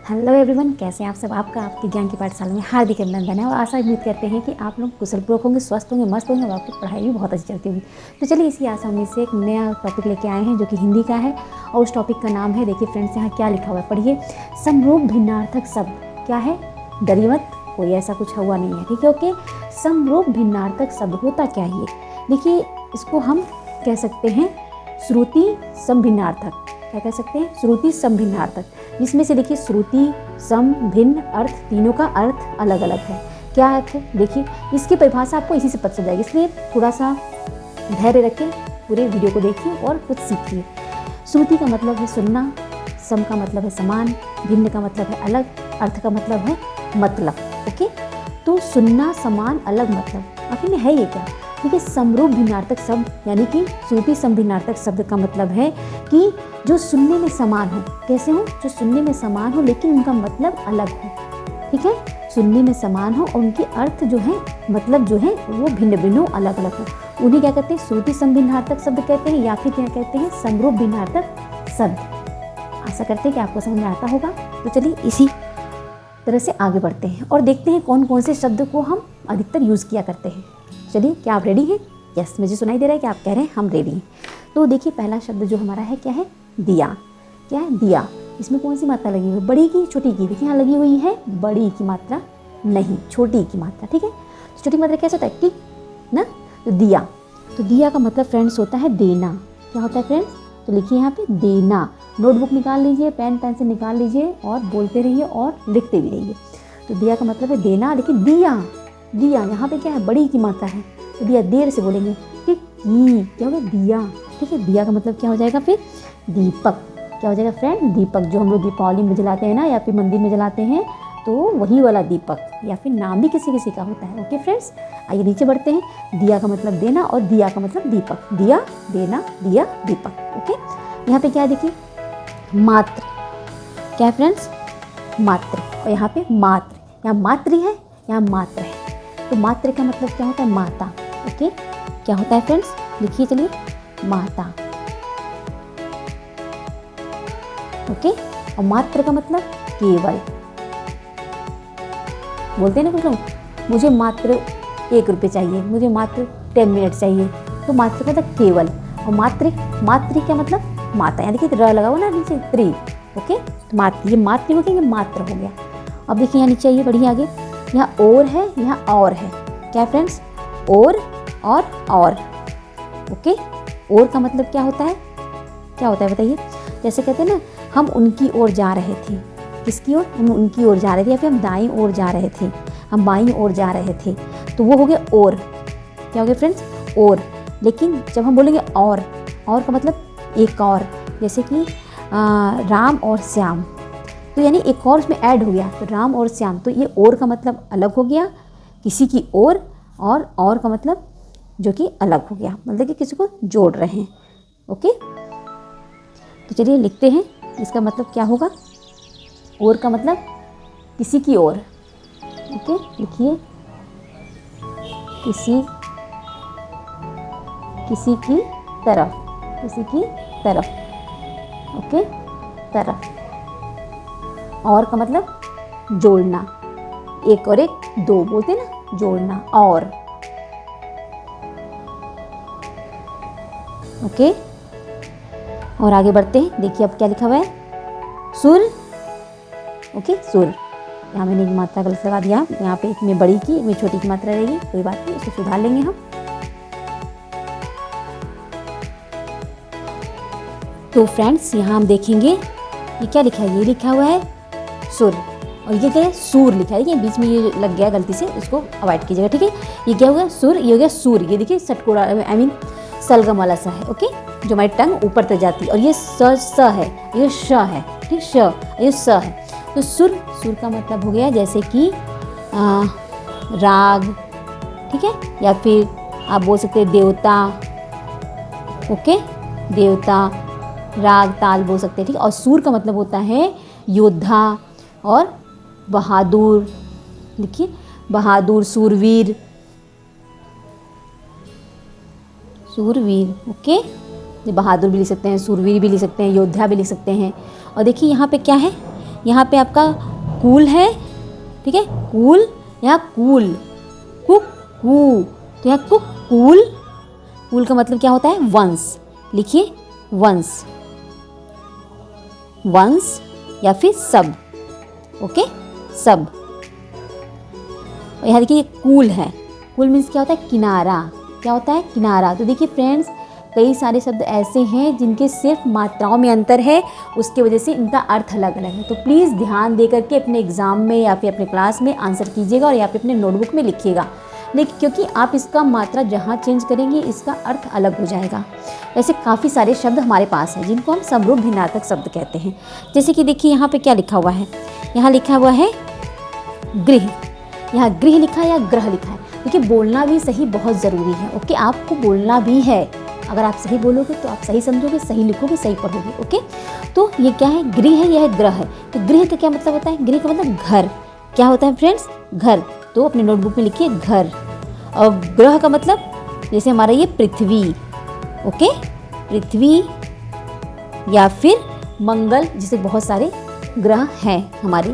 Hello everyone, कैसे हैं आप सब। आपका आपके ज्ञान की पाठशाला में हार्दिक अभिनंदन है और आशा उम्मीद करते हैं कि आप लोग कुशलपूर्वक होंगे, स्वस्थ होंगे, मस्त होंगे और आपकी पढ़ाई भी बहुत अच्छी चलती होगी। तो चलिए इसी आशा उम्मीद से एक नया टॉपिक लेके आए हैं जो कि हिंदी का है और उस टॉपिक का नाम है, देखिए फ्रेंड्स यहाँ क्या लिखा हुआ है, पढ़िए। समरूप भिन्नार्थक शब्द क्या है, डरिए मत, कोई ऐसा कुछ हुआ नहीं है, ठीक है, ओके। समरूप भिन्नार्थक शब्द होता क्या है, देखिए इसको हम कह सकते हैं श्रुति समभिन्नार्थक। क्या कह सकते हैं, श्रुति समभिन्नार्थक, जिसमें से देखिए श्रुति सम भिन्न अर्थ, तीनों का अर्थ अलग अलग है। क्या अर्थ है, देखिए इसकी परिभाषा आपको इसी से पता चल जाएगी, इसलिए थोड़ा सा धैर्य रखें, पूरे वीडियो को देखिए और कुछ सीखिए। श्रुति का मतलब है सुनना, सम का मतलब है समान, भिन्न का मतलब है अलग, अर्थ का मतलब है मतलब, ओके। तो सुनना, समान, अलग, मतलब आखिर में है ये क्या, ठीक है। समरूप भिन्नार्थक शब्द यानी कि श्रुति समभिन्नार्थक शब्द का मतलब है कि जो सुनने में समान हो, कैसे हो, जो सुनने में समान हो लेकिन उनका मतलब अलग हो, ठीक है। सुनने में समान हो और उनके अर्थ जो है, मतलब जो है वो भिन्न भिन्न हो, अलग अलग हो, उन्हें क्या कहते हैं, श्रुति समभिन्नार्थक शब्द कहते हैं या फिर क्या कहते हैं, समरूप भिन्नार्थक शब्द। आशा करते हैं कि आपको समझ में आता होगा। तो चलिए इसी तरह से आगे बढ़ते हैं और देखते हैं कौन कौन से शब्द को हम अधिकतर यूज़ किया करते हैं। चलिए, क्या आप रेडी हैं? यस, मुझे सुनाई दे रहा है कि आप कह रहे हैं हम रेडी हैं। तो देखिए पहला शब्द जो हमारा है क्या है, दिया। क्या है, दिया। इसमें कौन सी मात्रा लगी हुई है, बड़ी की छोटी की, देखिए यहाँ लगी हुई है बड़ी की मात्रा, नहीं छोटी की मात्रा, ठीक है। तो छोटी की मात्रा कैसे होता है, की ना। तो दिया, तो दिया का मतलब फ्रेंड्स होता है देना। क्या होता है फ्रेंड्स, तो लिखिए यहाँ पे देना। नोटबुक निकाल लीजिए, पेन पेंसिल निकाल लीजिए और बोलते रहिए और लिखते भी रहिए। तो दिया का मतलब है देना, लेकिन दिया, दिया यहाँ पे क्या है, बड़ी की मात्रा है, तो दिया देर से बोलेंगे, ठीक। क्या हो गया, दिया, ठीक है। दिया का मतलब क्या हो जाएगा फिर, दीपक। क्या हो जाएगा फ्रेंड, दीपक, जो हम लोग दीपावली में जलाते हैं ना, या फिर मंदिर में जलाते हैं, तो वही वाला दीपक, या फिर नाम भी किसी किसी का होता है, ओके फ्रेंड्स। आइए नीचे बढ़ते हैं। दिया का मतलब देना और दिया का मतलब दीपक, दिया देना, दिया दीपक, ओके। यहाँ पे क्या है, देखिए मात्र। क्या है फ्रेंड्स, मात्र। और यहाँ पे मात्र, यहाँ मातृ है, यहाँ मात्र है। तो मात्र का मतलब क्या होता है, माता, ओके। क्या होता है फ्रेंड्स, लिखिए चलिए, माता, ओके। और मात्र का मतलब केवल। बोलते हैं ना कुछ लोग, मुझे मात्र 1 रुपये चाहिए, मुझे मात्र 10 मिनट चाहिए, तो मात्र का मतलब केवल। और मात्र, मातृ क्या मतलब माता, यानी कि र लगा हुआ ना नीचे, त्रि, ओके। तो मात्र, ये मातृ हो गया, ये मात्र हो गया। अब देखिए यहाँ नीचे आइए, बढ़िए आगे, यहाँ और है, यहाँ और है। क्या फ्रेंड्स, और, ओके। और का मतलब क्या होता है, क्या होता है बताइए। जैसे कहते हैं ना, हम उनकी ओर जा रहे थे, किसकी ओर, हम उनकी ओर जा रहे थे, या फिर हम दाईं ओर जा रहे थे, हम बाईं ओर जा रहे थे, तो वो हो गया और। क्या हो गया फ्रेंड्स, और। लेकिन जब हम बोलेंगे और का मतलब एक और, जैसे कि राम और श्याम, तो यानी एक और उसमें ऐड हो गया, तो राम और श्याम, तो ये और का मतलब अलग हो गया, किसी की और का मतलब जो कि अलग हो गया, मतलब कि किसी को जोड़ रहे हैं, ओके। तो चलिए लिखते हैं, इसका मतलब क्या होगा, और का मतलब किसी की ओर, ओके। लिखिए, किसी की तरफ, किसी की तरफ, ओके, तरफ। और का मतलब जोड़ना, एक और एक दो बोलते हैं ना, जोड़ना, और, ओके। और आगे बढ़ते हैं, देखिए अब क्या लिखा हुआ है, सुर, ओके, सुर। यहाँ मैंने एक मात्रा गलत लगा दिया, यहाँ पे एक में बड़ी की, एक में छोटी की मात्रा रहेगी, कोई बात नहीं, इसे सुधार लेंगे हम। तो फ्रेंड्स यहाँ हम देखेंगे ये क्या लिखा है, ये लिखा हुआ है सुर, और ये क्या है, सूर लिखा है, बीच में ये लग गया गलती से, इसको अवॉइड कीजिएगा, ठीक है। ये क्या हुआ, सुर, ये हो गया सूर, ये देखिए सटकोड़ा, आई मीन सलगम वाला सा है, ओके, जो हमारी टंग ऊपर तक जाती है। और ये स है, ये श है, ठीक, श, ये स है। तो सुर, सुर का मतलब हो गया जैसे कि राग, ठीक है, या फिर आप बोल सकते हैं देवता, ओके, देवता, राग, ताल बोल सकते हैं, ठीक है। और सूर का मतलब होता है योद्धा और बहादुर, लिखिए, बहादुर, सूरवीर, सूरवीर, ओके। बहादुर भी लिख सकते हैं, सूरवीर भी लिख सकते हैं, योद्धा भी लिख सकते हैं। और देखिए यहाँ पे क्या है, यहाँ पे आपका कूल है, ठीक है, कूल, यहाँ कूल, कुक कू, तो यहाँ कुक कूल, कूल का मतलब क्या होता है वंस, लिखिए वंस, वंस या फिर सब, ओके सब। यहाँ देखिए कूल है, कूल मीन्स क्या होता है किनारा, क्या होता है किनारा। तो देखिए फ्रेंड्स, कई सारे शब्द ऐसे हैं जिनके सिर्फ मात्राओं में अंतर है, उसके वजह से इनका अर्थ अलग अलग है। तो प्लीज़ ध्यान दे करके अपने एग्ज़ाम में या फिर अपने क्लास में आंसर कीजिएगा और या फिर अपने नोटबुक में लिखिएगा, लेकिन क्योंकि आप इसका मात्रा जहाँ चेंज करेंगे इसका अर्थ अलग हो जाएगा। वैसे काफ़ी सारे शब्द हमारे पास हैं जिनको हम समरूप भिन्नार्थक शब्द कहते हैं। जैसे कि देखिए यहाँ पे क्या लिखा हुआ है, यहाँ लिखा हुआ है गृह, यहाँ गृह लिखा है या ग्रह लिखा है। देखिए बोलना भी सही बहुत ज़रूरी है, ओके, आपको बोलना भी है। अगर आप सही बोलोगे तो आप सही समझोगे, सही लिखोगे, सही पढ़ोगे, ओके। तो ये क्या है, गृह है, यह है ग्रह है। तो गृह का क्या मतलब होता है, गृह का मतलब घर, क्या होता है फ्रेंड्स, घर। तो अपने नोटबुक में लिखिए घर। और ग्रह का मतलब जैसे हमारा ये पृथ्वी, ओके, पृथ्वी या फिर मंगल, जिसे बहुत सारे ग्रह हैं हमारे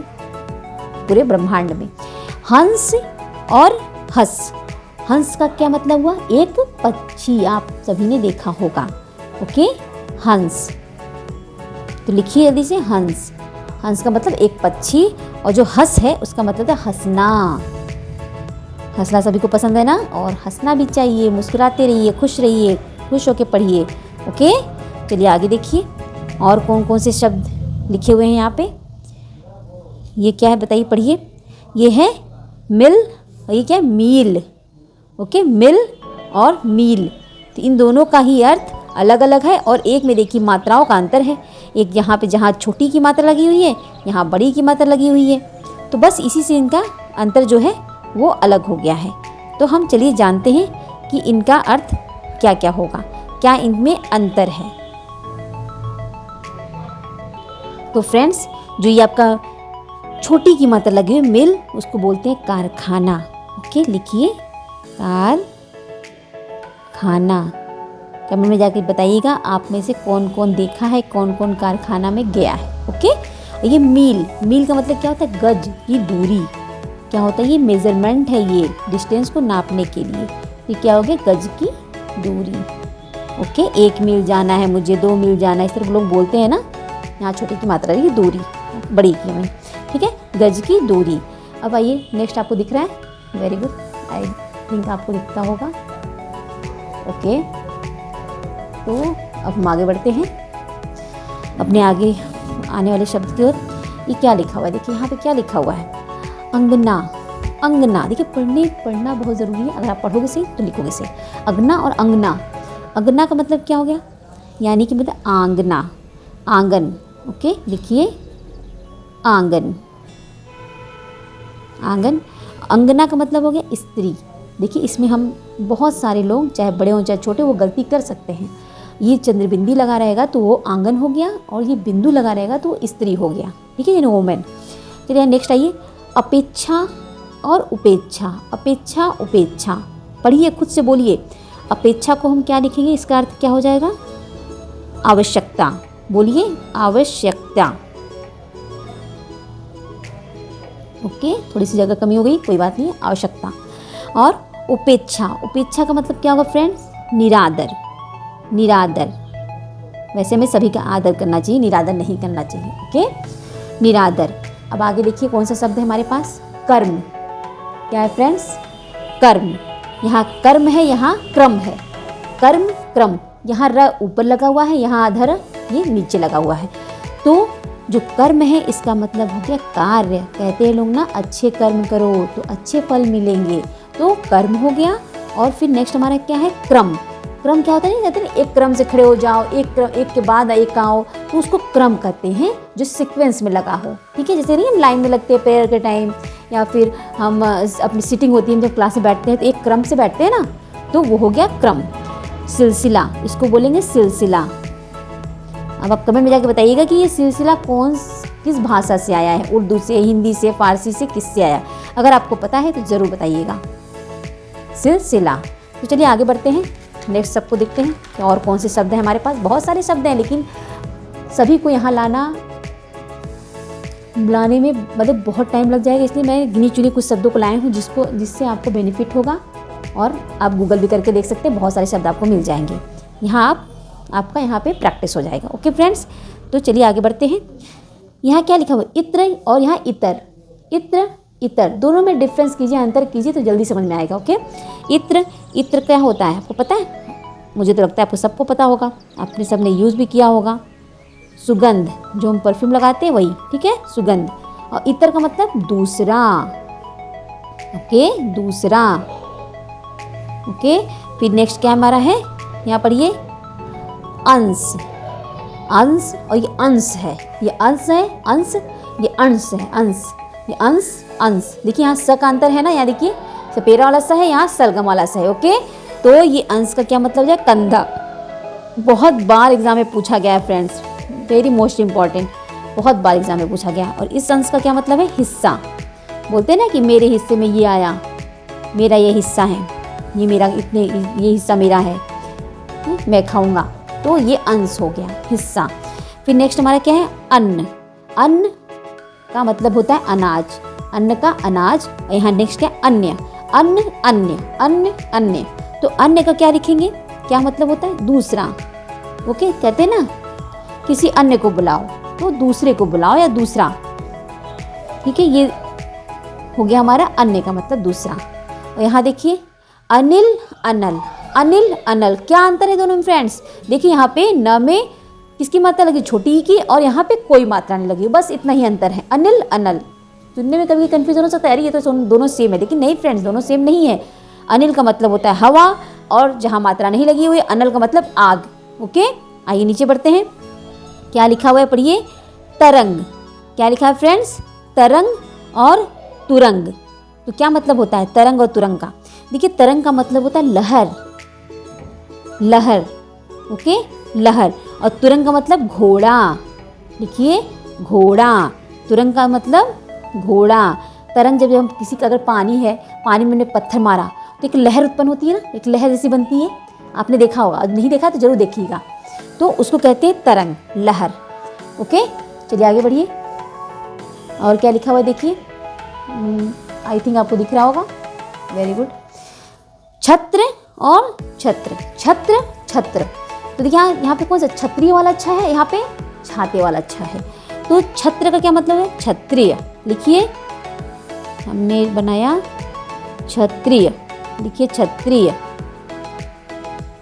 पूरे ब्रह्मांड में। हंस और हंस, हंस का क्या मतलब हुआ, एक पक्षी, आप सभी ने देखा होगा, ओके, हंस। तो लिखिए जल्दी से हंस, हंस का मतलब एक पक्षी, और जो हंस है उसका मतलब है हंसना। हंसना सभी को पसंद है ना, और हंसना भी चाहिए, मुस्कुराते रहिए, खुश रहिए, खुश होके पढ़िए, ओके। चलिए आगे देखिए और कौन कौन से शब्द लिखे हुए हैं यहाँ पे। ये क्या है बताइए, पढ़िए। ये है मिल और ये क्या है, मील, ओके, मिल और मील। तो इन दोनों का ही अर्थ अलग अलग है, और एक में देखिए मात्राओं का अंतर है। एक यहाँ पे जहाँ छोटी की मात्रा लगी हुई है, यहाँ बड़ी की मात्रा लगी हुई है। तो बस इसी से इनका अंतर जो है वो अलग हो गया है। तो हम चलिए जानते हैं कि इनका अर्थ क्या क्या होगा, क्या इनमें अंतर है। तो फ्रेंड्स, जो ये आपका छोटी की मात्रा लगी हुई मिल, उसको बोलते हैं कारखाना, ओके, लिखिए कारखाना। कमेंट में जाकर बताइएगा आप में से कौन कौन देखा है, कौन कौन कारखाना में गया है, ओके। ये मील, मील का मतलब क्या होता है, गज की दूरी, क्या होता है, ये मेजरमेंट है, ये डिस्टेंस को नापने के लिए। ये क्या हो गया, गज की दूरी, ओके। 1 मील जाना है मुझे, 2 मील जाना है, इस तरह लोग बोलते हैं ना। यहाँ छोटी की मात्रा है, दूरी, बड़ी की में, ठीक है, गज की दूरी। अब आइए नेक्स्ट, आपको दिख रहा है, वेरी गुड, आई थिंक आपको दिखता होगा, ओके। तो अब हम आगे बढ़ते हैं अपने आगे आने वाले शब्द की ओर। ये क्या लिखा हुआ है, देखिए यहाँ पे क्या लिखा हुआ है, अंगना, अंगना। देखिए पढ़ना बहुत ज़रूरी है, अगर आप पढ़ोगे सही तो लिखोगे सही। अंगना और अंगना, अंगना का मतलब क्या हो गया, यानी कि मतलब आंगना, आंगन, ओके, लिखिए आंगन, आंगन। अंगना का मतलब हो गया स्त्री। देखिए इसमें हम बहुत सारे लोग, चाहे बड़े हों चाहे छोटे, वो गलती कर सकते हैं। ये चंद्रबिंदी लगा रहेगा तो वो आंगन हो गया, और ये बिंदु लगा रहेगा तो वो स्त्री हो गया, ठीक है, यानी वोमेन। चलिए नेक्स्ट आइए, अपेक्षा और उपेक्षा, अपेक्षा उपेक्षा। पढ़िए, खुद से बोलिए। अपेक्षा को हम क्या लिखेंगे, इसका अर्थ क्या हो जाएगा, आवश्यकता, बोलिए आवश्यकता, ओके। थोड़ी सी जगह कमी हो गई, कोई बात नहीं, आवश्यकता। और उपेक्षा, उपेक्षा का मतलब क्या होगा फ्रेंड्स, निरादर, निरादर। वैसे हमें सभी का आदर करना चाहिए, निरादर नहीं करना चाहिए, ओके, निरादर। अब आगे देखिए कौन सा शब्द है हमारे पास, कर्म। क्या है फ्रेंड्स, कर्म। यहाँ कर्म है, यहाँ क्रम है, कर्म क्रम। यहाँ र ऊपर लगा हुआ है, यहाँ अधर ये नीचे लगा हुआ है। तो जो कर्म है इसका मतलब हो गया कार्य। कहते हैं लोग ना, अच्छे कर्म करो तो अच्छे फल मिलेंगे, तो कर्म हो गया। और फिर नेक्स्ट हमारा क्या है, क्रम। क्रम क्या होता है, नहीं कहते ना, एक क्रम से खड़े हो जाओ, एक के बाद एक आओ, तो उसको क्रम कहते हैं, जो सीक्वेंस में लगा हो, ठीक है। जैसे नहीं हम लाइन में लगते हैं प्रेयर के टाइम, या फिर हम अपनी सीटिंग होती है, जब क्लास में बैठते हैं तो एक क्रम से बैठते हैं ना, तो वो हो गया क्रम। सिलसिला, इसको बोलेंगे सिलसिला। अब आप कमेंट में जाके बताइएगा कि ये सिलसिला किस भाषा से आया है, उर्दू से, हिंदी से, फारसी से, किससे आया। अगर आपको पता है तो ज़रूर बताइएगा, सिलसिला। तो चलिए आगे बढ़ते हैं, नेक्स्ट सबको देखते हैं कि और कौन से शब्द हैं हमारे पास। बहुत सारे शब्द हैं, लेकिन सभी को यहाँ लाना बुलाने में मतलब बहुत टाइम लग जाएगा, इसलिए मैं गिनी चुनी कुछ शब्दों को लाए हूँ जिससे आपको बेनिफिट होगा। और आप गूगल भी करके देख सकते हैं, बहुत सारे शब्द आपको मिल जाएंगे। यहाँ आपका यहाँ पे प्रैक्टिस हो जाएगा। ओके फ्रेंड्स, तो चलिए आगे बढ़ते हैं। यहाँ क्या लिखा हुआ है, इत्र और यहाँ इतर। इत्र इतर दोनों में डिफरेंस कीजिए, अंतर कीजिए तो जल्दी समझ में आएगा। ओके, इत्र क्या होता है आपको पता है? मुझे तो लगता है आपको सबको पता होगा, आपने सबने यूज़ भी किया होगा। सुगंध, जो हम परफ्यूम लगाते हैं वही, ठीक है, सुगंध। और इतर का मतलब दूसरा। ओके, दूसरा। ओके, फिर नेक्स्ट क्या हमारा है, यहाँ पर ये अंश। अंश और ये अंश है, ये अंश है, अंश, ये अंश है, अंश, ये अंश, अंश। देखिए यहाँ स का अंतर है ना, यहाँ देखिए सपेरा वाला स है, यहाँ सलगम वाला स है। ओके, तो ये अंश का क्या मतलब है, कंधा। बहुत बार एग्जाम में पूछा गया है फ्रेंड्स, वेरी मोस्ट इम्पॉर्टेंट, बहुत बार एग्जाम में पूछा गया। और इस अंश का क्या मतलब है, हिस्सा। बोलते हैं ना कि मेरे हिस्से में ये आया, मेरा ये हिस्सा है, ये मेरा इतने, ये हिस्सा मेरा है, मैं खाऊंगा, तो ये अंश हो गया, हिस्सा। फिर नेक्स्ट हमारा क्या है, अन्न। अन्न का मतलब होता है अनाज, अन्न का अनाज। यहाँ नेक्स्ट क्या, अन्य। अन्न, अन्य, अन्न, अन्य। तो अन्य का क्या लिखेंगे, क्या मतलब होता है, दूसरा। ओके, कहते हैं ना किसी अन्य को बुलाओ, तो दूसरे को बुलाओ या दूसरा, ठीक है, ये हो गया हमारा अन्य का मतलब दूसरा। और यहाँ देखिए अनिल, अनल। अनिल, अनल, क्या अंतर है दोनों में फ्रेंड्स? देखिए यहाँ पे न में किसकी मात्रा लगी, छोटी ई की, और यहाँ पे कोई मात्रा नहीं लगी, बस इतना ही अंतर है। अनिल, अनल। सुनने में कभी कंफ्यूजन हो सकता है, ये तो दोनों सेम है, लेकिन नहीं फ्रेंड्स, दोनों सेम नहीं है। अनिल का मतलब होता है हवा, और जहाँ मात्रा नहीं लगी हुई, अनल का मतलब आग। ओके, आइए नीचे बढ़ते हैं। क्या लिखा हुआ है, पढ़िए, तरंग। क्या लिखा है फ्रेंड्स, तरंग और तुरंग। तो क्या मतलब होता है तरंग और तुरंग का? देखिए तरंग का मतलब होता है लहर, लहर। ओके, लहर। और तुरंग का मतलब घोड़ा। लिखिए, घोड़ा। तुरंग का मतलब घोड़ा। तरंग जब हम किसी का अगर पानी है, पानी में हमने पत्थर मारा तो एक लहर उत्पन्न होती है ना, एक लहर जैसी बनती है, आपने देखा होगा, नहीं देखा तो जरूर देखिएगा, तो उसको कहते हैं तरंग, लहर। ओके, चलिए आगे बढ़िए। और क्या लिखा हुआ है देखिए, आई थिंक आपको दिख रहा होगा, वेरी गुड। छत्र और छत्र। छत्र, छत्र। तो देखिए यहाँ पे कौन सा क्षत्रिय वाला अच्छा है, यहाँ पे छाते वाला अच्छा है। तो छत्र का क्या मतलब है, क्षत्रिय। लिखिए, हमने बनाया क्षत्रिय, लिखिए क्षत्रिय,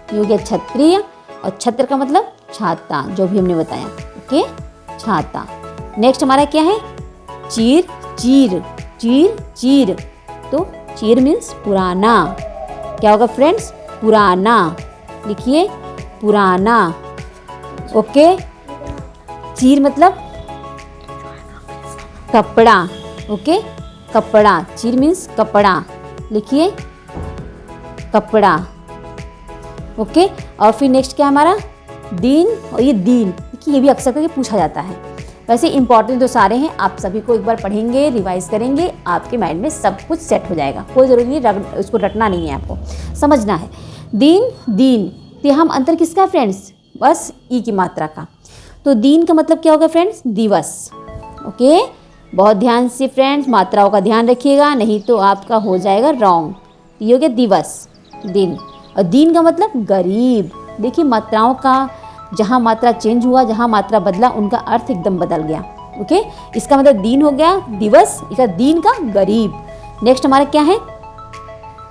ये हो गया क्षत्रिय। और छत्र का मतलब छाता, जो भी हमने बताया। ओके, छाता। नेक्स्ट हमारा क्या है, चीर, चीर, चीर, चीर। तो चीर मीन्स पुराना। क्या होगा फ्रेंड्स, पुराना। लिखिए, पुराना। ओके, चीर मतलब कपड़ा। ओके, कपड़ा, चीर मीन्स कपड़ा। लिखिए, कपड़ा। ओके, और फिर नेक्स्ट क्या हमारा, दिन। और ये दीन, देखिए ये भी अक्सर करके पूछा जाता है। वैसे इंपॉर्टेंट तो सारे हैं, आप सभी को एक बार पढ़ेंगे, रिवाइज करेंगे, आपके माइंड में सब कुछ सेट हो जाएगा। कोई ज़रूरी नहीं उसको रटना नहीं है, आपको समझना है। दीन, दीन, तो हम अंतर किसका है फ्रेंड्स, बस ई की मात्रा का। तो दीन का मतलब क्या होगा फ्रेंड्स, दिवस। ओके, बहुत ध्यान से फ्रेंड्स मात्राओं का ध्यान रखिएगा, नहीं तो आपका हो जाएगा रॉन्ग। ये हो गया दिवस, दिन। और दीन का मतलब गरीब। देखिए मात्राओं का जहाँ मात्रा चेंज हुआ, जहाँ मात्रा बदला, उनका अर्थ एकदम बदल गया। ओके, इसका मतलब दीन हो गया दिवस, इसका दीन का गरीब। नेक्स्ट हमारा क्या है,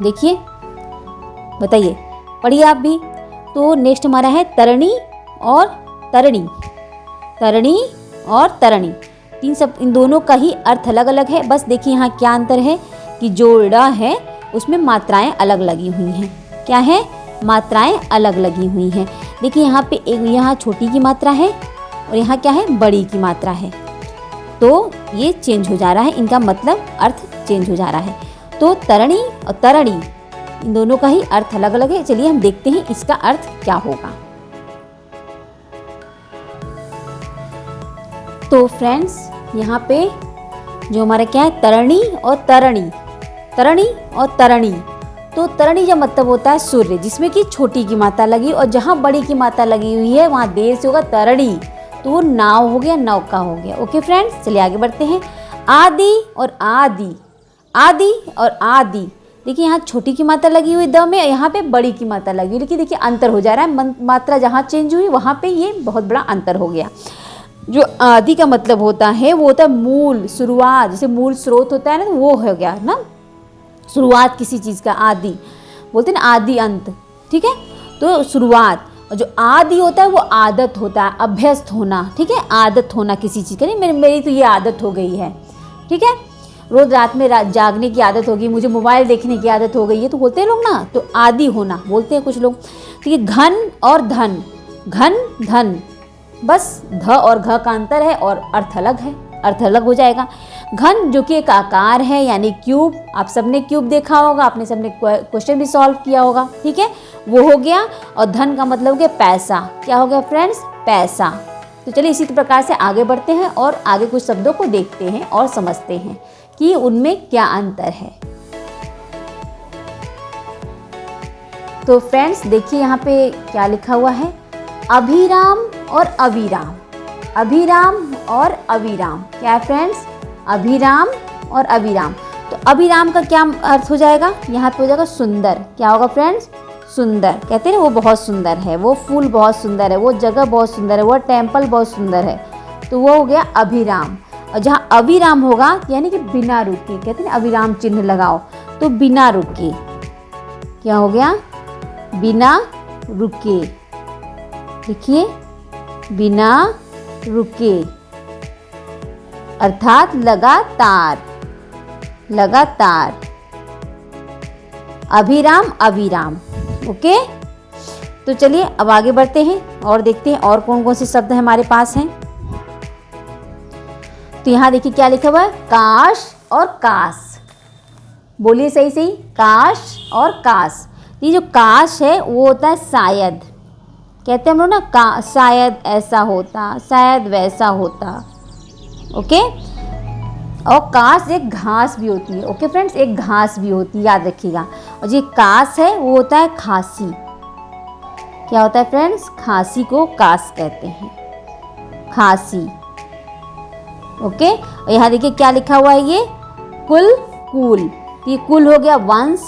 देखिए, बताइए, पढ़िए आप भी। तो नेक्स्ट हमारा है तरणी और तरणी। तरणी और तरणी, तीन सब, इन दोनों का ही अर्थ अलग अलग है। बस देखिए यहाँ क्या अंतर है कि जो ड़ है उसमें मात्राएं अलग लगी हुई हैं। क्या है, मात्राएं अलग लगी हुई हैं। देखिए यहाँ पे एक, यहाँ छोटी की मात्रा है और यहाँ क्या है, बड़ी की मात्रा है, तो ये चेंज हो जा रहा है, इनका मतलब अर्थ चेंज हो जा रहा है। तो तरणी और तरणी, इन दोनों का ही अर्थ अलग अलग है। चलिए हम देखते हैं इसका अर्थ क्या होगा। तो फ्रेंड्स यहाँ पे जो हमारा क्या है, तरणी और तरणी। तरणी और तरणी, तो तरणी का मतलब होता है सूर्य, जिसमें कि छोटी की मात्रा लगी, और जहाँ बड़ी की मात्रा लगी हुई है वहाँ देर से होगा तरणी। तो वो नाव हो गया, नौका हो गया। ओके फ्रेंड्स, चलिए आगे बढ़ते हैं। आदि और आदि, आदि और आदि, देखिए यहाँ छोटी की मात्रा लगी हुई द में, यहाँ पे बड़ी की मात्रा लगी हुई, लेकिन देखिए अंतर हो जा रहा है, मात्रा जहाँ चेंज हुई वहाँ पे ये बहुत बड़ा अंतर हो गया। जो आदि का मतलब होता है वो होता है मूल, शुरुआत, जैसे मूल स्रोत होता है ना, तो वो हो गया ना शुरुआत किसी चीज़ का, आदि बोलते हैं ना, आदि अंत, ठीक है, तो शुरुआत। और जो आदि होता है वो आदत होता है, अभ्यस्त होना, ठीक है, आदत होना किसी चीज़ का, नहीं मेरी तो ये आदत हो गई है, ठीक है, रोज़ रात में जागने की आदत होगी, मुझे मोबाइल देखने की आदत हो गई है, तो बोलते हैं लोग ना, तो आदि होना बोलते हैं कुछ लोग। ठीक है, घन और धन, घन धन, बस ध और घ का अंतर है और अर्थ अलग है, अर्थ अलग हो जाएगा। घन जो कि एक आकार है, यानी क्यूब, आप सबने क्यूब देखा होगा, आपने सबने क्वेश्चन भी सॉल्व किया होगा, ठीक है, वो हो गया। और धन का मतलब हो गया पैसा, क्या हो गया फ्रेंड्स, पैसा। तो चलिए इसी प्रकार से आगे बढ़ते हैं और आगे कुछ शब्दों को देखते हैं और समझते हैं कि उनमें क्या अंतर है। तो फ्रेंड्स देखिए यहाँ पे क्या लिखा हुआ है, अभिराम और अविराम, अभिराम और अविराम, क्या है फ्रेंड्स, अभिराम और अविराम। तो अभिराम का क्या अर्थ हो जाएगा, यहाँ पे हो जाएगा सुंदर, क्या होगा फ्रेंड्स, सुंदर, कहते हैं वो बहुत सुंदर है, वो फूल बहुत सुंदर है, वो जगह बहुत सुंदर है, वो टेम्पल बहुत सुंदर है, तो वो हो गया अभिराम। और जहाँ अविराम होगा यानी कि बिना रुके, कहते हैं अविराम चिन्ह लगाओ, तो बिना रुके, क्या हो गया, बिना रुके, देखिए बिना रुके अर्थात लगातार, लगातार, अभिराम अविराम। ओके, तो चलिए अब आगे बढ़ते हैं और देखते हैं और कौन कौन से शब्द हमारे पास हैं। तो यहाँ देखिए क्या लिखा हुआ है, काश और काश, बोलिए सही सही, काश और काश। ये जो काश है वो होता है शायद, कहते हैं हम लोग ना, का शायद ऐसा होता, शायद वैसा होता। ओके, और काश एक घास भी होती है। ओके फ्रेंड्स, एक घास भी होती है, याद रखिएगा। और जो काश है वो होता है खांसी, क्या होता है फ्रेंड्स, खांसी को काश कहते हैं, खांसी। ओके, और यहाँ देखिए क्या लिखा हुआ है, ये कुल, कुल, तो ये कुल हो गया वंश,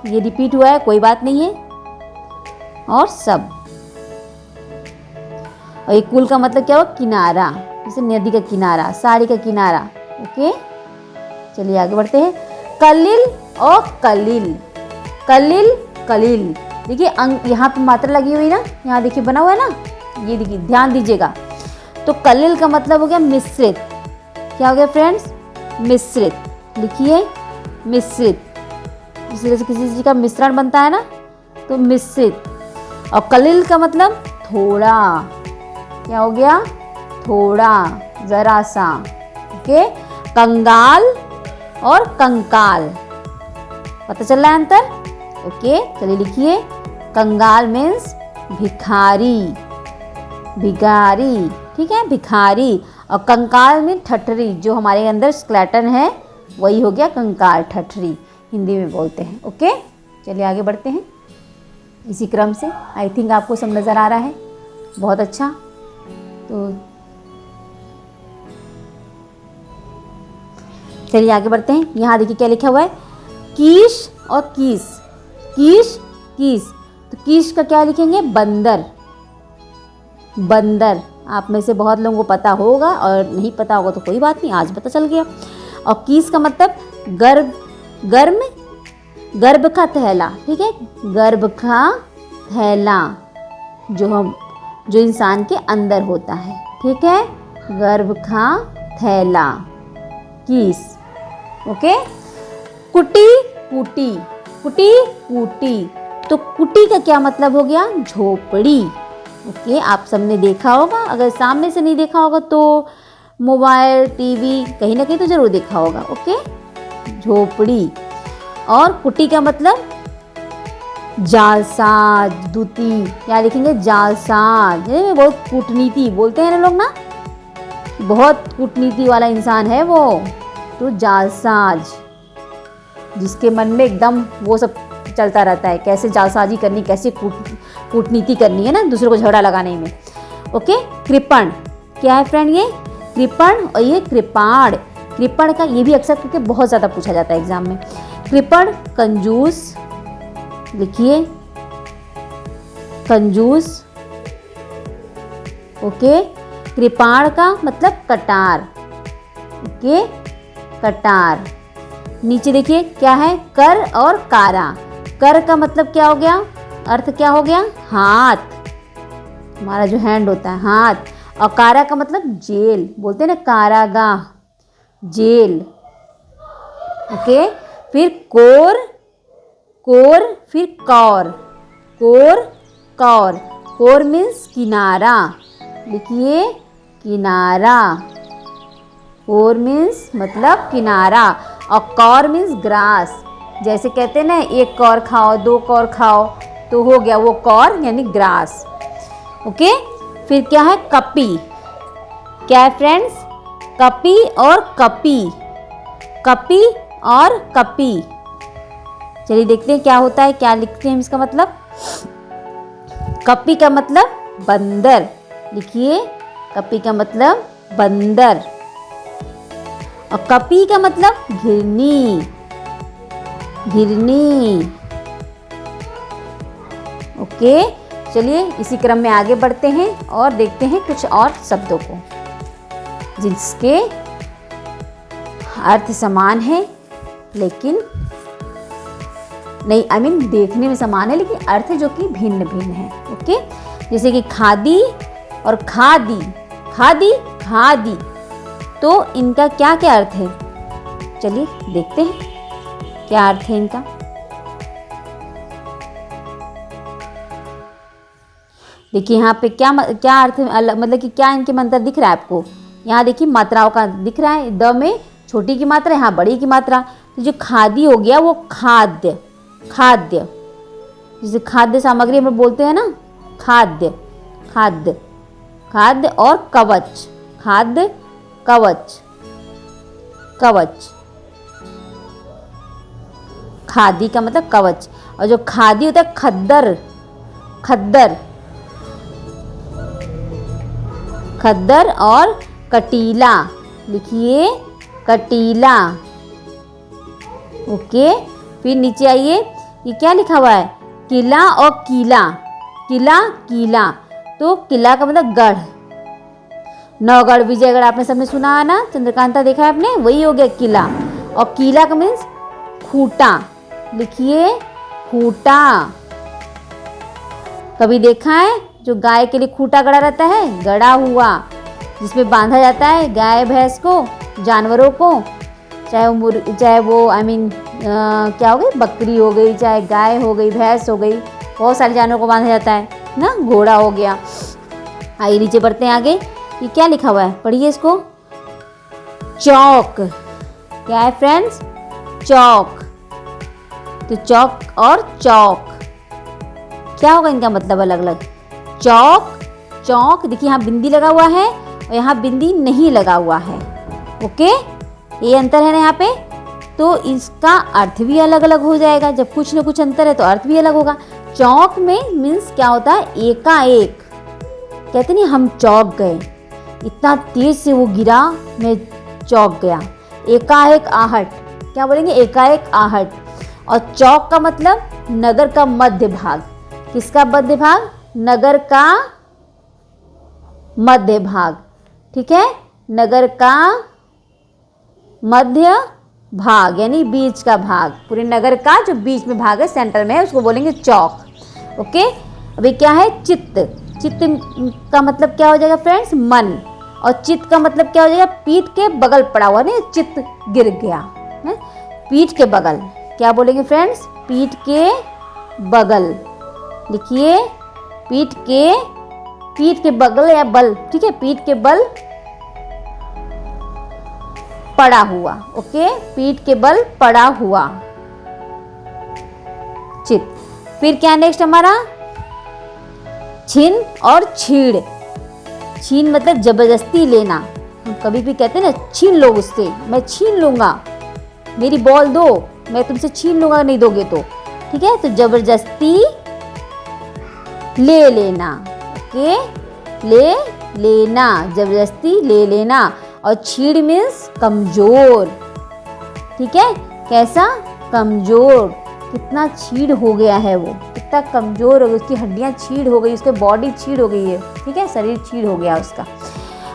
ये रिपीट हुआ है, कोई बात नहीं है, और सब। और ये कुल का मतलब क्या हुआ, किनारा, जैसे नदी का किनारा, साड़ी का किनारा। ओके, चलिए आगे बढ़ते हैं। कलिल और कलील, कलिल कलील, देखिए यहाँ पे मात्रा लगी हुई ना, यहाँ देखिए बना हुआ है ना, ये देखिए ध्यान दीजिएगा। तो कलिल का मतलब हो गया मिश्रित, क्या हो गया फ्रेंड्स, मिश्रित, लिखिए मिश्रित, जिस तरह से किसी चीज़ का मिश्रण बनता है ना, तो मिश्रित। और कलिल का मतलब थोड़ा, क्या हो गया, थोड़ा, जरा सा। ओके, कंगाल और कंकाल, पता चल रहा है अंतर। ओके, चलिए लिखिए, कंगाल मीन्स भिखारी, भिखारी, ठीक है, भिखारी। और कंकाल मीन ठठरी, जो हमारे अंदर स्केलेटन है वही हो गया कंकाल, ठठरी हिंदी में बोलते हैं। ओके, चलिए आगे बढ़ते हैं इसी क्रम से। आई थिंक आपको सब नज़र आ रहा है, बहुत अच्छा। तो चलिए आगे बढ़ते हैं। यहाँ देखिए क्या लिखा हुआ है, कीश और कीस, कीश कीस। तो कीश का क्या लिखेंगे, बंदर, बंदर। आप में से बहुत लोगों को पता होगा और नहीं पता होगा तो कोई बात नहीं, आज पता चल गया। और कीस का मतलब गर्भ, गर्म, गर्भ का थैला, ठीक है, गर्भ का थैला, जो इंसान के अंदर होता है, ठीक है, गर्भ का थैला, कीस। ओके, कुटी कुटी, कुटी कुटी, तो कुटी का क्या मतलब हो गया, झोपड़ी। ओके, आप सबने देखा होगा, अगर सामने से नहीं देखा होगा तो मोबाइल, टीवी, कहीं ना कहीं तो जरूर देखा होगा। ओके, झोपड़ी। और कुटी का मतलब जालसाज, दूती, क्या लिखेंगे, जालसाज, बहुत कूटनीति बोलते हैं ना लोग ना, बहुत कूटनीति वाला इंसान है वो, तो जालसाज, जिसके मन में एकदम वो सब चलता रहता है, कैसे जालसाजी करनी, कैसे कूटनीति करनी है ना, दूसरे को झगड़ा लगाने में। ओके, कृपण, क्या है फ्रेंड, ये कृपण और ये कृपाण। कृपण का ये भी अक्सर करके बहुत ज़्यादा पूछा जाता है एग्जाम में। कृपण कंजूस, लिखिए कंजूस, ओके। कृपाण का मतलब कटार, ओके, कटार। नीचे देखिए क्या है, कर और कारा। कर का मतलब क्या हो गया, अर्थ क्या हो गया, हाथ, हमारा जो हैंड होता है हाथ। और कारा का मतलब जेल, बोलते हैं ना कारागाह, जेल, ओके। फिर कोर, कोर, फिर Kaur, core Kaur. Core means किनारा, लिखिए किनारा। कोर मीन्स मतलब किनारा और कौर मीन्स ग्रास। जैसे कहते हैं ना एक कौर खाओ, दो कौर खाओ, तो हो गया वो कौर यानी ग्रास, ओके। फिर क्या है, कपी। क्या है फ्रेंड्स, कपी और कपी, कपी और कपी। चलिए देखते हैं क्या होता है, क्या लिखते हैं इसका मतलब। कपी का मतलब बंदर, लिखिए कपी का मतलब बंदर। और कपी का मतलब घिरनी, घिरनी, ओके। चलिए इसी क्रम में आगे बढ़ते हैं और देखते हैं कुछ और शब्दों को जिसके अर्थ समान है लेकिन नहीं, देखने में समान है लेकिन अर्थ जो कि भिन्न भिन्न है, ओके। जैसे कि खादी और खादी, खादी खादी, तो इनका क्या क्या अर्थ है, चलिए देखते हैं क्या अर्थ है इनका। देखिए यहाँ पे क्या क्या अर्थ मतलब कि क्या इनके मंत्र दिख रहा है आपको। यहाँ देखिए मात्राओं का दिख रहा है, द में छोटी की मात्रा, यहाँ बड़ी की मात्रा। तो जो खादी हो गया वो खाद्य, खाद्य, जैसे खाद्य सामग्री हम बोलते हैं ना, खाद्य, खाद्य, खाद्य। और कवच, खाद्य कवच, कवच, खादी का मतलब कवच। और जो खादी होता है खद्दर, खद्दर, खद्दर। और कटीला, लिखिए कटीला, ओके। फिर नीचे आइए, ये क्या लिखा हुआ है, किला और कीला, किला कीला। तो किला का मतलब गढ़, नौगढ़ विजयगढ़ आपने सबने सुना है ना, चंद्रकांता देखा है आपने, वही हो गया किला। और कीला का मीन्स खूंटा, लिखिए खूंटा। कभी देखा है जो गाय के लिए खूंटा गड़ा रहता है, गड़ा हुआ, जिसमें बांधा जाता है गाय भैंस को, जानवरों को, चाहे वो क्या हो गई, बकरी हो गई, चाहे गाय हो गई, भैंस हो गई, बहुत सारे जानवरों को बांधा जाता है ना, घोड़ा हो गया। आइए नीचे बढ़ते हैं आगे, ये क्या लिखा हुआ है, पढ़िए इसको। चौक, क्या है फ्रेंड्स, चौक। तो चौक और चौक क्या होगा इनका मतलब अलग अलग। चौक, चौक देखिए यहाँ बिंदी लगा हुआ है और यहाँ बिंदी नहीं लगा हुआ है, ओके, ये अंतर है ना यहाँ पे। तो इसका अर्थ भी अलग अलग हो जाएगा, जब कुछ न कुछ अंतर है तो अर्थ भी अलग होगा। चौक में मीन्स क्या होता है, एकाएक, कहते नहीं हम चौक गए, इतना तेज से वो गिरा, मैं चौक गया। एकाएक आहट, क्या बोलेंगे, एकाएक आहट। और चौक का मतलब नगर का मध्य भाग, किसका मध्य भाग, नगर का मध्य भाग, ठीक है, नगर का मध्य भाग यानी बीच का भाग, पूरे नगर का जो बीच में भाग है, सेंटर में है, उसको बोलेंगे चौक, ओके। अभी क्या है, चित्त। चित्त का मतलब क्या हो जाएगा फ्रेंड्स, मन। और चित्त का मतलब क्या हो जाएगा, पीठ के बगल पड़ा हुआ, नहीं चित्त गिर गया है, पीठ के बगल, क्या बोलेंगे फ्रेंड्स, पीठ के बगल, लिखिए पीठ के बगल या बल, ठीक है, पीठ के बल पड़ा हुआ, ओके, पीठ के बल पड़ा हुआ, चित। फिर क्या नेक्स्ट हमारा, छीन और छीड़। छीन मतलब जबरदस्ती लेना, हम कभी भी कहते हैं ना, छीन लो उससे, मैं छीन लूंगा, मेरी बॉल दो, मैं तुमसे छीन लूंगा नहीं दोगे तो, ठीक है। तो जबरदस्ती ले लेना, ओके, ले लेना, जबरदस्ती ले लेना। और छीड़ मीन्स कमजोर, ठीक है, कैसा, कमजोर, कितना छीड़ हो गया है वो, कितना कमजोर हो गया, उसकी हड्डियां छीड़ हो गई, उसकी बॉडी छीड़ हो गई है, ठीक है, शरीर छीड़ हो गया उसका।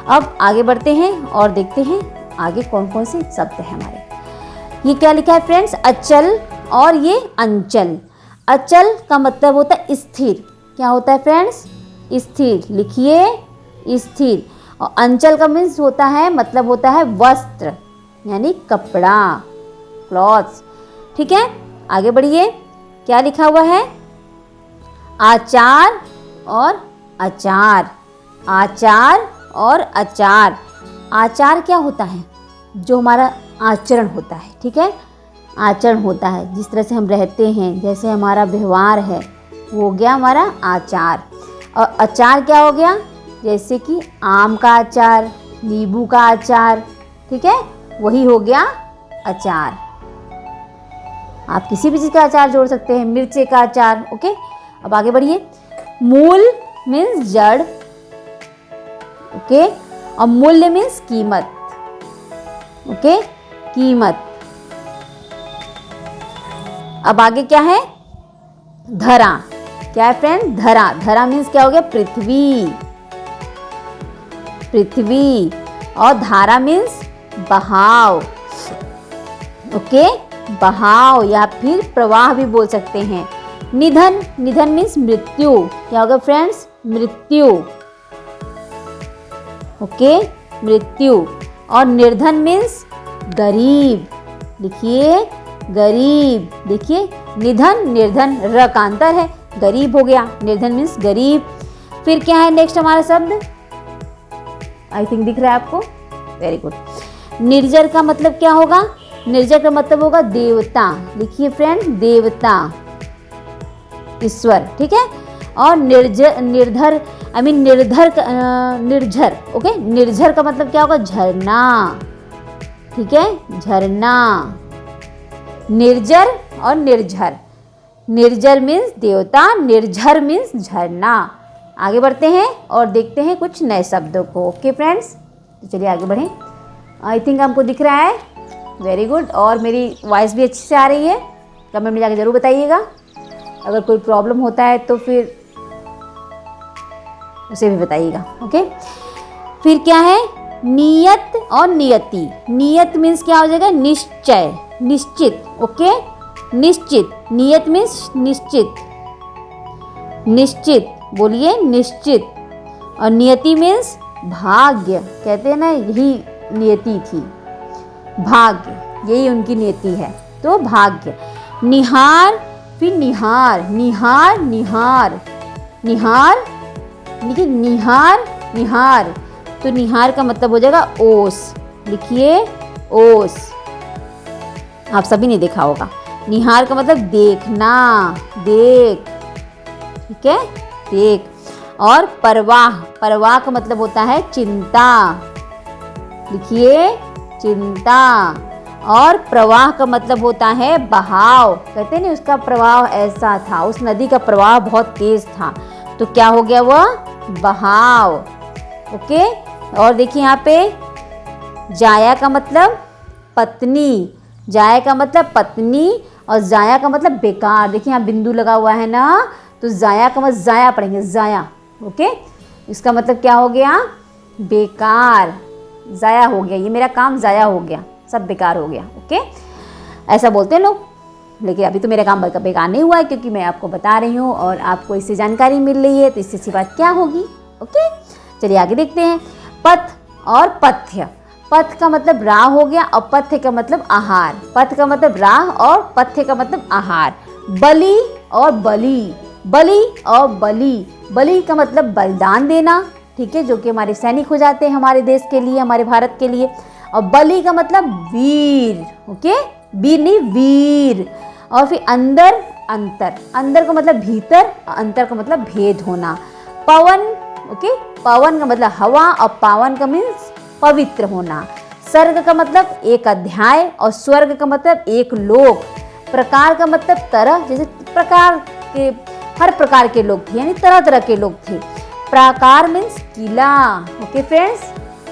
अब आगे बढ़ते हैं और देखते हैं आगे कौन कौन से शब्द हैं हमारे। ये क्या लिखा है फ्रेंड्स, अचल और ये अंचल। अचल का मतलब होता है स्थिर, क्या होता है फ्रेंड्स, स्थिर, लिखिए स्थिर। और अंचल का मीन्स होता है, मतलब होता है वस्त्र यानी कपड़ा, क्लॉथ्स, ठीक है। आगे बढ़िए, क्या लिखा हुआ है, आचार और अचार। आचार और अचार। आचार क्या होता है, जो हमारा आचरण होता है, ठीक है, आचरण होता है, जिस तरह से हम रहते हैं, जैसे हमारा व्यवहार है, वो हो गया हमारा आचार। और अचार क्या हो गया, जैसे कि आम का अचार, नींबू का अचार, ठीक है, वही हो गया अचार। आप किसी भी चीज़ का अचार जोड़ सकते हैं, मिर्चे का अचार, ओके। अब आगे बढ़िए, मूल मीन्स जड़, ओके, और मूल्य मीन्स कीमत, ओके, कीमत। अब आगे क्या है, धरा, क्या है फ्रेंड, धरा। धरा मीन्स क्या हो गया, पृथ्वी, पृथ्वी। और धारा मीन्स बहाव, ओके, बहाव या फिर प्रवाह भी बोल सकते हैं। निधन, निधन मीन्स मृत्यु, क्या होगा फ्रेंड्स, मृत्यु, ओके, मृत्यु। और निर्धन मीन्स गरीब, लिखिए गरीब, देखिए निधन निर्धन र का अंतर है, गरीब हो गया, निर्धन मीन्स गरीब। फिर क्या है नेक्स्ट हमारा शब्द, आई थिंक दिख रहा है आपको, वेरी गुड। निर्जर का मतलब क्या होगा, निर्जर का मतलब होगा देवता, लिखिए फ्रेंड देवता, ईश्वर, ठीक है। और निर्जर, निर्धर आई मीन निर्धर, निर्झर, ओके, निर्झर का मतलब क्या होगा, झरना, ठीक है, झरना। निर्जर और निर्झर, निर्जर मीन्स देवता, निर्झर मीन्स झरना। आगे बढ़ते हैं और देखते हैं कुछ नए शब्दों को, ओके फ्रेंड्स। तो चलिए आगे बढ़ें। आई थिंक आपको दिख रहा है, वेरी गुड। और मेरी वॉइस भी अच्छी से आ रही है, कमेंट में जाकर ज़रूर बताइएगा। अगर कोई प्रॉब्लम होता है तो फिर उसे भी बताइएगा, ओके। फिर क्या है, नियत और नियति। नियत मीन्स क्या हो जाएगा, निश्चय, निश्चित, ओके, निश्चित। नियत मीन्स निश्चित, निश्चित, बोलिए निश्चित। और नियति मीन्स भाग्य, कहते हैं ना, यही नियति थी, भाग्य, यही उनकी नियति है, तो भाग्य। निहार, फिर निहार, निहार, निहार, निहार, देखिए निहार, निहार, तो निहार का मतलब हो जाएगा ओस, लिखिए ओस। आप सभी ने देखा होगा, निहार का मतलब देखना, देख, ठीक है, देख। और परवाह, परवाह का मतलब होता है चिंता, लिखिए चिंता। और प्रवाह का मतलब होता है बहाव, कहते हैं ना उसका प्रवाह ऐसा था, उस नदी का प्रवाह बहुत तेज था, तो क्या हो गया वह, बहाव, ओके। और देखिए यहाँ पे जाया का मतलब पत्नी, जाया का मतलब पत्नी, और जाया का मतलब बेकार, देखिए यहाँ बिंदु लगा हुआ है ना, तो जाया का मतलब जाया पढ़ेंगे, जाया, ओके। इसका मतलब क्या हो गया, बेकार, जाया हो गया, ये मेरा काम जाया हो गया, सब बेकार हो गया, ओके, ऐसा बोलते हैं लोग। लेकिन अभी तो मेरा काम बेकार नहीं हुआ है, क्योंकि मैं आपको बता रही हूँ और आपको इससे जानकारी मिल रही है, तो इससे अच्छी बात क्या होगी, ओके। चलिए आगे देखते हैं, पथ और पथ्य। पथ का मतलब राह हो गया, और पथ्य का मतलब आहार। पथ का मतलब राह और पथ्य का मतलब आहार। बलि और बलि, बलि और बलि, बलि का मतलब बलिदान देना, ठीक है, जो कि हमारे सैनिक हो जाते हैं हमारे देश के लिए, हमारे भारत के लिए। और बलि का मतलब वीर, ओके, वीर नहीं वीर। और फिर अंदर, अंतर, अंदर का मतलब भीतर, अंतर का मतलब भेद होना। पवन, ओके, पवन का मतलब हवा, और पावन का मीन्स पवित्र होना। सर्ग का मतलब एक अध्याय, और स्वर्ग का मतलब एक लोक। प्रकार का मतलब तरह, जैसे प्रकार के, हर प्रकार के लोग थे, यानी तरह तरह के लोग थे। प्राकार मीन्स किला। ओके फ्रेंड्स,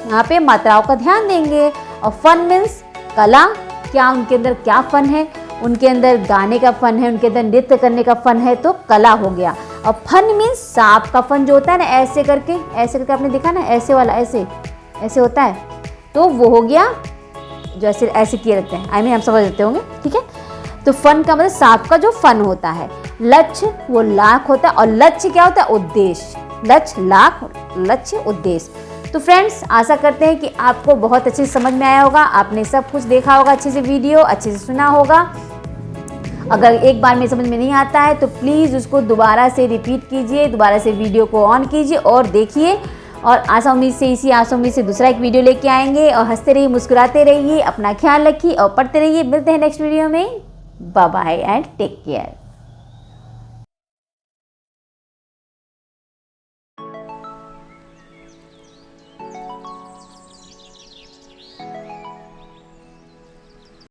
यहाँ पे मात्राओं का ध्यान देंगे। और फन मीन्स कला, क्या उनके अंदर क्या फन है, उनके अंदर गाने का फन है, उनके अंदर नृत्य करने का फन है, तो कला हो गया। और फन मीन्स सांप का फन जो होता है ना, ऐसे करके आपने देखा ना, ऐसे वाला, ऐसे ऐसे होता है, तो वो हो गया जो ऐसे ऐसे किए रहते हैं। हम समझ लेते होंगे, ठीक है। तो फन का मतलब सांप का जो फन होता है। लक्ष्य वो लाख होता है, और लक्ष्य क्या होता है, उद्देश्य। लक्ष्य लाख, लक्ष्य उद्देश्य। तो फ्रेंड्स, आशा करते हैं कि आपको बहुत अच्छे से समझ में आया होगा, आपने सब कुछ देखा होगा, अच्छे से वीडियो अच्छे से सुना होगा। अगर एक बार में समझ में नहीं आता है तो प्लीज़ उसको दोबारा से रिपीट कीजिए, दोबारा से वीडियो को ऑन कीजिए और देखिए। और आशा उम्मीद से इसी आशा उम्मीद से दूसरा एक वीडियो लेके आएंगे। और हंसते रहिए, मुस्कुराते रहिए, अपना ख्याल रखिए और पढ़ते रहिए। मिलते हैं नेक्स्ट वीडियो में। Bye bye and take care.